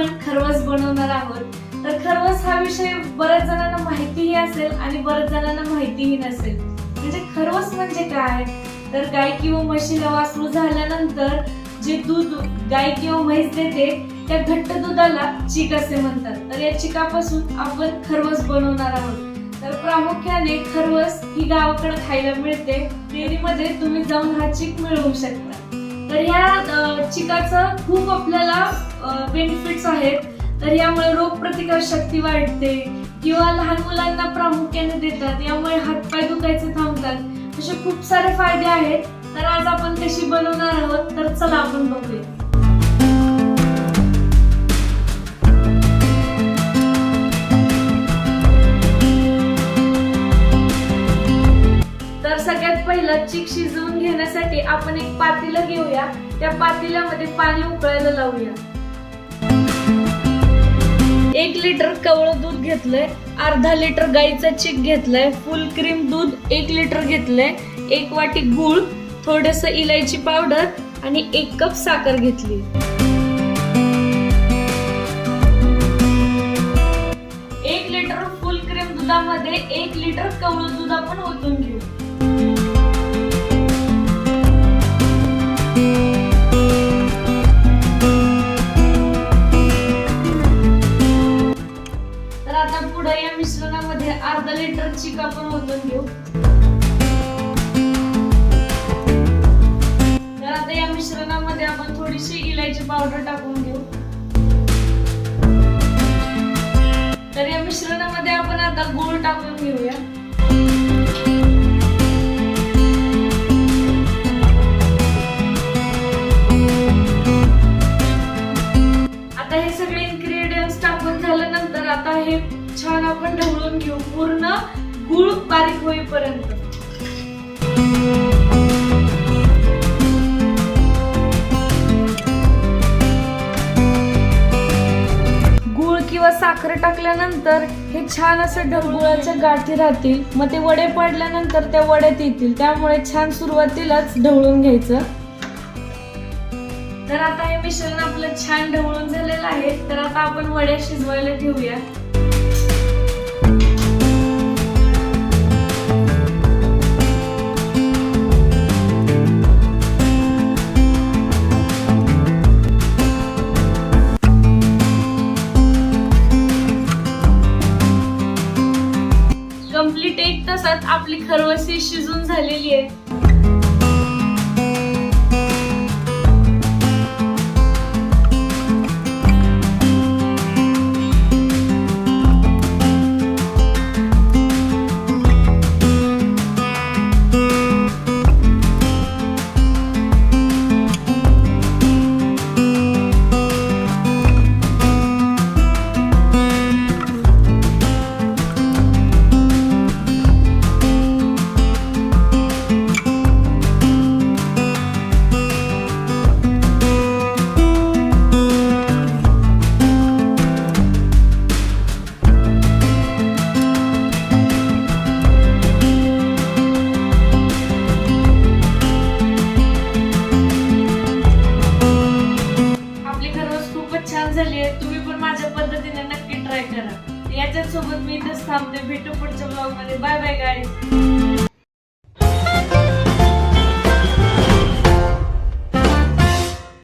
आपण खरवस बनवणार आहोत. तर खरवस हा विषय बऱ्याच जणांना माहितीही असेल आणि बऱ्याच जणांना माहितीही नसेल. म्हणजे खरवस म्हणजे काय, तर गाय किंवा म्हशीला वासरू झाल्यानंतर जे दूध गाय किंवा म्हैस देते त्या घट्ट दुधाला चीक असे म्हणतात. तर या चिकापासून आपण खरवस बनवणार आहोत. तर प्रामुख्याने खरवस ही गावाकडे खायला मिळते. डेअरीमध्ये तुम्ही जाऊन हा चीक मिळवू शकता. तर ह्या चिकाचं खूप आपल्याला बेनिफिट्स आहेत. तर यामुळे रोगप्रतिकार शक्ती वाढते किंवा लहान मुलांना प्रामुख्याने देतात, यामुळे हातपाय दुखायचे थांबतात. असे खूप सारे फायदे आहेत. तर आज आपण कशी बनवणार आहोत, तर चला आपण बघूया. तर सगळ्यात पहिलं चीक शिजवून घेण्यासाठी आपण एक पातेलं घेऊया. त्या पातेल्यामध्ये पाणी उकळायला लावूया. 1 लिटर कवळं दूध घेतलंय, अर्धा लिटर गाईचा चीक घेतलाय, फुल क्रीम दूध 1 लिटर घेतलंय, 1 वाटी गूळ, थोडस इलायची पावडर आणि 1 कप साखर घेतली. एक लिटर फुल क्रीम दुधामध्ये 1 लिटर कवळं दूध आपण ओतून घेऊ. तर आता पुढे या मिश्रणामध्ये अर्धा लिटर चीक आपण ओतून घेऊ. तर आता या मिश्रणामध्ये आपण थोडीशी इलायची पावडर टाकून घेऊ. तर या मिश्रणामध्ये आपण आता गूळ टाकून घेऊया. आता हे सगळे इन्ग्रेडियंट्स टाकून झाल्यानंतर आता हे छान आपण ढवळून घेऊ, पूर्ण गूळ बारीक होईपर्यंत. गूळ किंवा साखर टाकल्यानंतर हे छान असं ढवळूच्या गाठी राहतील. मग ते वडे पडल्यानंतर त्या वड्यात येतील, त्यामुळे छान सुरुवातीलाच ढवळून घ्यायचं. तर आता हे मिश्रण आपलं छान ढवळून झालेलं आहे. तर आता आपण वड्या शिजवायला ठेवूया. कंप्लीट 1 तासात आपली खरवस शिजून झालेली आहे. छान झाली आहे. तुम्ही पण माझ्या पद्धतीने नक्की ट्राय करा. याच्याच सोबत मी इथेच थांबते. भेटू पुढच्या ब्लॉग मध्ये. Bye bye guys.